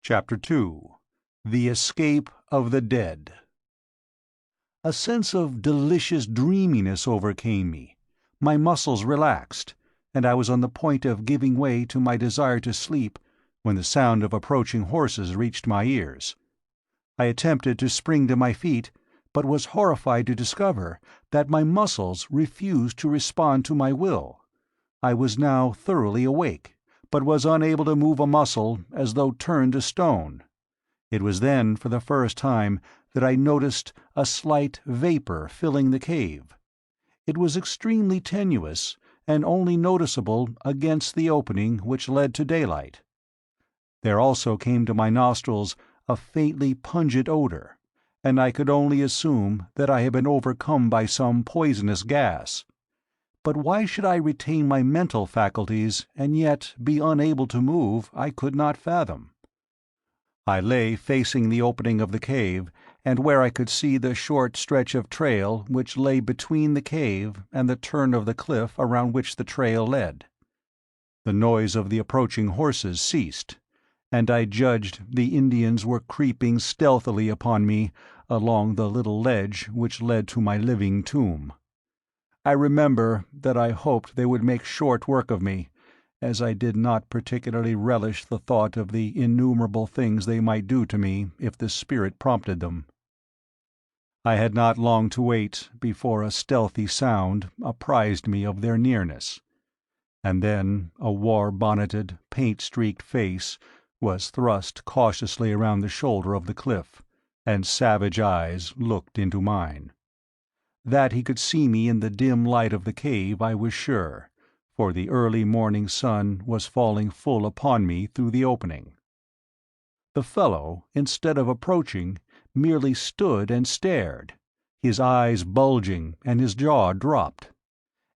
Chapter 2. The Escape of the Dead. A sense of delicious dreaminess overcame me. My muscles relaxed, and I was on the point of giving way to my desire to sleep when the sound of approaching horses reached my ears. I attempted to spring to my feet, but was horrified to discover that my muscles refused to respond to my will. I was now thoroughly awake, but was unable to move a muscle, as though turned to stone. It was then for the first time that I noticed a slight vapor filling the cave. It was extremely tenuous, and only noticeable against the opening which led to daylight. There also came to my nostrils a faintly pungent odor, and I could only assume that I had been overcome by some poisonous gas. But why should I retain my mental faculties and yet be unable to move, I could not fathom. I lay facing the opening of the cave, and where I could see the short stretch of trail which lay between the cave and the turn of the cliff around which the trail led. The noise of the approaching horses ceased, and I judged the Indians were creeping stealthily upon me along the little ledge which led to my living tomb. I remember that I hoped they would make short work of me, as I did not particularly relish the thought of the innumerable things they might do to me if the spirit prompted them. I had not long to wait before a stealthy sound apprised me of their nearness, and then a war-bonneted, paint-streaked face was thrust cautiously around the shoulder of the cliff, and savage eyes looked into mine. That he could see me in the dim light of the cave I was sure, for the early morning sun was falling full upon me through the opening. The fellow, instead of approaching, merely stood and stared, his eyes bulging and his jaw dropped.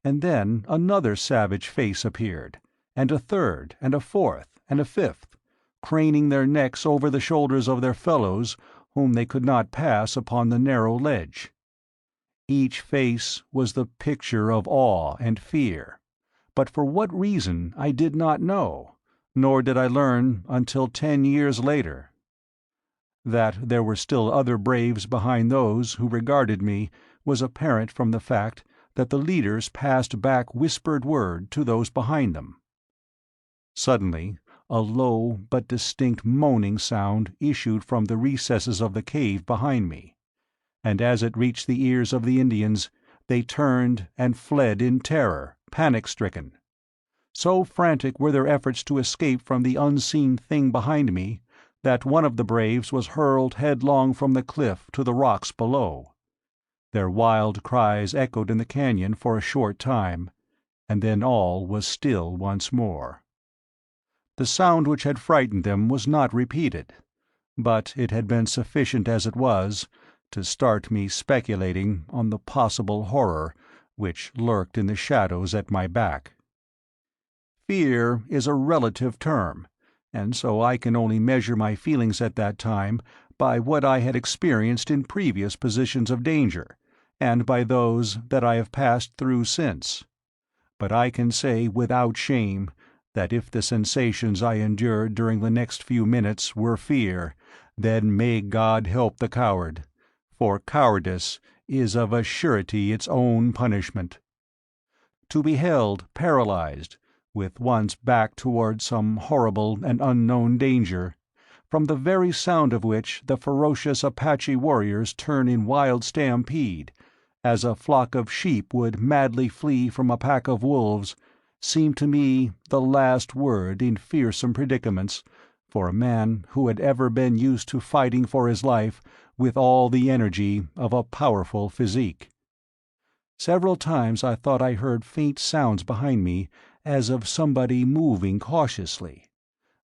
And then another savage face appeared, and a third, and a fourth, and a fifth, craning their necks over the shoulders of their fellows whom they could not pass upon the narrow ledge. Each face was the picture of awe and fear, but for what reason I did not know, nor did I learn until 10 years later. That there were still other braves behind those who regarded me was apparent from the fact that the leaders passed back whispered word to those behind them. Suddenly a low but distinct moaning sound issued from the recesses of the cave behind me, and as it reached the ears of the Indians, they turned and fled in terror, panic-stricken. So frantic were their efforts to escape from the unseen thing behind me that one of the braves was hurled headlong from the cliff to the rocks below. Their wild cries echoed in the canyon for a short time, and then all was still once more. The sound which had frightened them was not repeated, but it had been sufficient as it was to start me speculating on the possible horror which lurked in the shadows at my back. Fear is a relative term, and so I can only measure my feelings at that time by what I had experienced in previous positions of danger, and by those that I have passed through since. But I can say without shame that if the sensations I endured during the next few minutes were fear, then may God help the coward, for cowardice is of a surety its own punishment. To be held paralyzed, with one's back toward some horrible and unknown danger, from the very sound of which the ferocious Apache warriors turn in wild stampede, as a flock of sheep would madly flee from a pack of wolves, seemed to me the last word in fearsome predicaments for a man who had ever been used to fighting for his life with all the energy of a powerful physique. Several times I thought I heard faint sounds behind me as of somebody moving cautiously,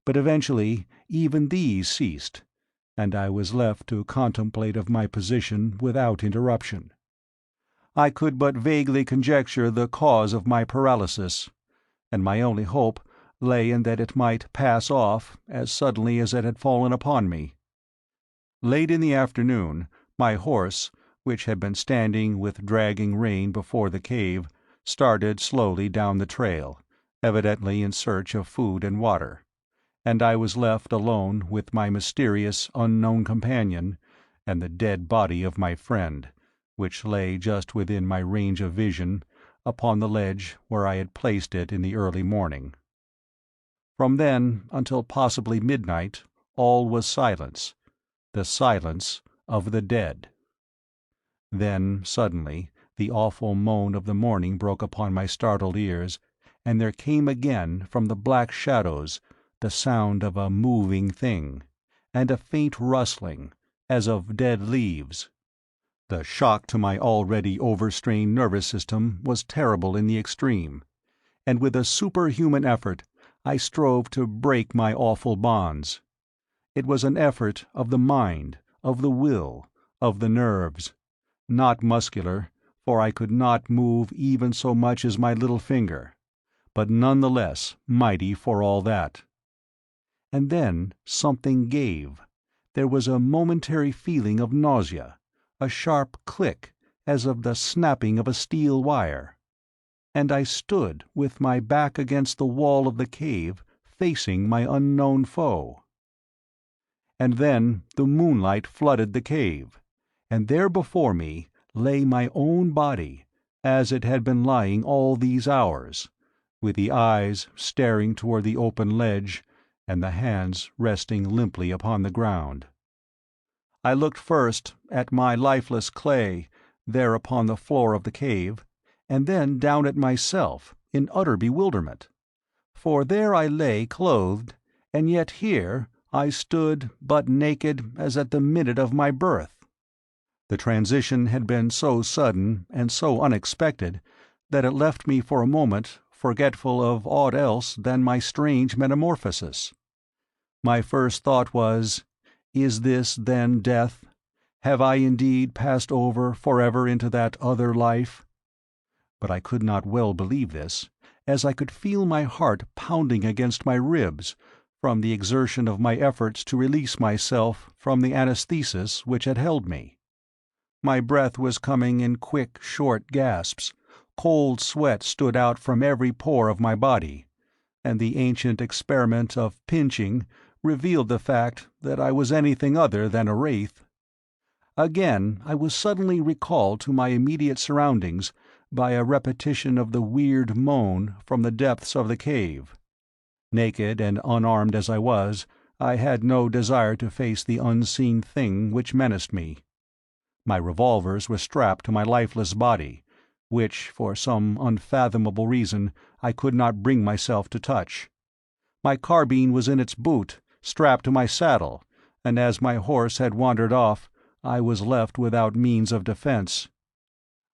but eventually even these ceased, and I was left to contemplate of my position without interruption. I could but vaguely conjecture the cause of my paralysis, and my only hope lay in that it might pass off as suddenly as it had fallen upon me. Late in the afternoon, my horse, which had been standing with dragging rein before the cave, started slowly down the trail, evidently in search of food and water, and I was left alone with my mysterious unknown companion and the dead body of my friend, which lay just within my range of vision, upon the ledge where I had placed it in the early morning. From then until possibly midnight all was silence, the silence of the dead. Then suddenly the awful moan of the morning broke upon my startled ears, and there came again from the black shadows the sound of a moving thing, and a faint rustling, as of dead leaves. The shock to my already overstrained nervous system was terrible in the extreme, and with a superhuman effort I strove to break my awful bonds. It was an effort of the mind, of the will, of the nerves, not muscular, for I could not move even so much as my little finger, but none the less mighty for all that. And then something gave. There was a momentary feeling of nausea, a sharp click as of the snapping of a steel wire, and I stood with my back against the wall of the cave, facing my unknown foe. And then the moonlight flooded the cave, and there before me lay my own body, as it had been lying all these hours, with the eyes staring toward the open ledge and the hands resting limply upon the ground. I looked first at my lifeless clay, there upon the floor of the cave, and then down at myself, in utter bewilderment. For there I lay clothed, and yet here I stood but naked as at the minute of my birth. The transition had been so sudden and so unexpected that it left me for a moment forgetful of aught else than my strange metamorphosis. My first thought was, is this then death? Have I indeed passed over forever into that other life? But I could not well believe this, as I could feel my heart pounding against my ribs from the exertion of my efforts to release myself from the anaesthesis which had held me. My breath was coming in quick, short gasps, cold sweat stood out from every pore of my body, and the ancient experiment of pinching revealed the fact that I was anything other than a wraith. Again I was suddenly recalled to my immediate surroundings by a repetition of the weird moan from the depths of the cave. Naked and unarmed as I was, I had no desire to face the unseen thing which menaced me. My revolvers were strapped to my lifeless body, which, for some unfathomable reason, I could not bring myself to touch. My carbine was in its boot, strapped to my saddle, and as my horse had wandered off, I was left without means of defense.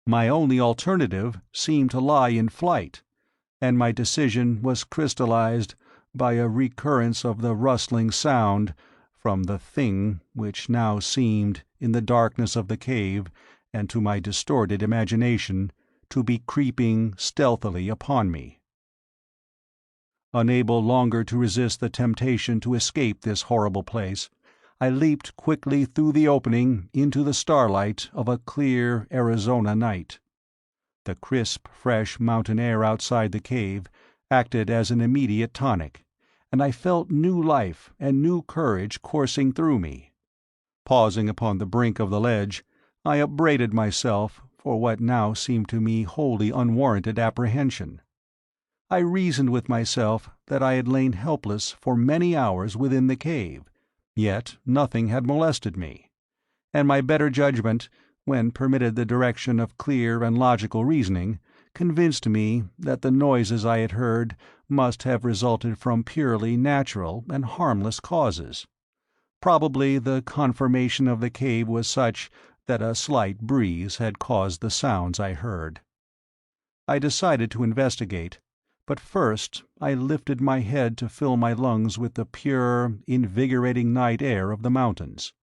My only alternative seemed to lie in flight, and my decision was crystallized by a recurrence of the rustling sound from the thing which now seemed, in the darkness of the cave and to my distorted imagination, to be creeping stealthily upon me. Unable longer to resist the temptation to escape this horrible place, I leaped quickly through the opening into the starlight of a clear Arizona night. The crisp, fresh mountain air outside the cave acted as an immediate tonic, and I felt new life and new courage coursing through me. Pausing upon the brink of the ledge, I upbraided myself for what now seemed to me wholly unwarranted apprehension. I reasoned with myself that I had lain helpless for many hours within the cave, yet nothing had molested me, and my better judgment, when permitted the direction of clear and logical reasoning, convinced me that the noises I had heard must have resulted from purely natural and harmless causes. Probably the conformation of the cave was such that a slight breeze had caused the sounds I heard. I decided to investigate, but first I lifted my head to fill my lungs with the pure, invigorating night air of the mountains.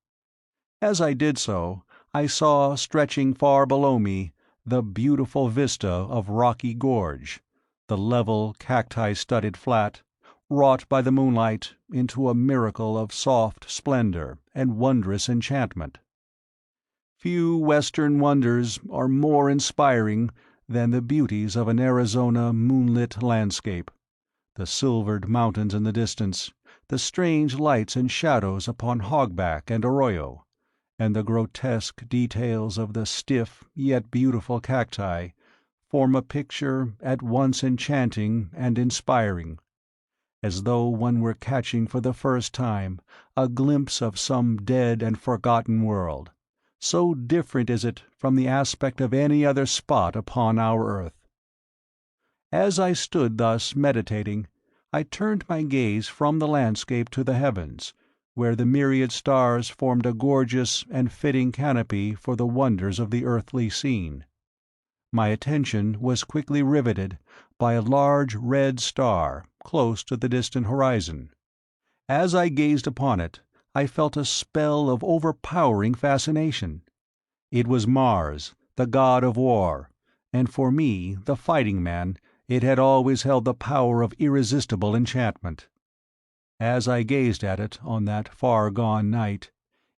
As I did so, I saw, stretching far below me, the beautiful vista of Rocky Gorge, the level, cacti-studded flat, wrought by the moonlight into a miracle of soft splendor and wondrous enchantment. Few Western wonders are more inspiring than the beauties of an Arizona moonlit landscape, the silvered mountains in the distance, the strange lights and shadows upon hogback and arroyo, and the grotesque details of the stiff yet beautiful cacti, form a picture at once enchanting and inspiring, as though one were catching for the first time a glimpse of some dead and forgotten world, so different is it from the aspect of any other spot upon our earth. As I stood thus meditating, I turned my gaze from the landscape to the heavens, where the myriad stars formed a gorgeous and fitting canopy for the wonders of the earthly scene. My attention was quickly riveted by a large red star close to the distant horizon. As I gazed upon it, I felt a spell of overpowering fascination. It was Mars, the god of war, and for me, the fighting man, it had always held the power of irresistible enchantment. As I gazed at it on that far-gone night,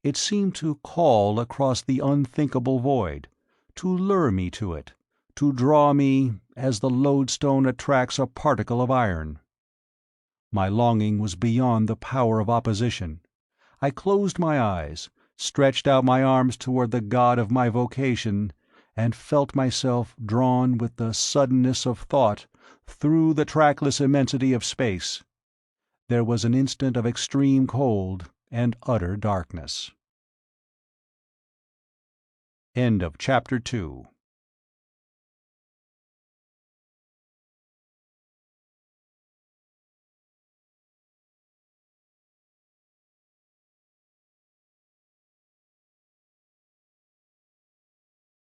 it seemed to call across the unthinkable void, to lure me to it, to draw me as the lodestone attracts a particle of iron. My longing was beyond the power of opposition. I closed my eyes, stretched out my arms toward the god of my vocation, and felt myself drawn with the suddenness of thought through the trackless immensity of space. There was an instant of extreme cold and utter darkness. End of chapter 2.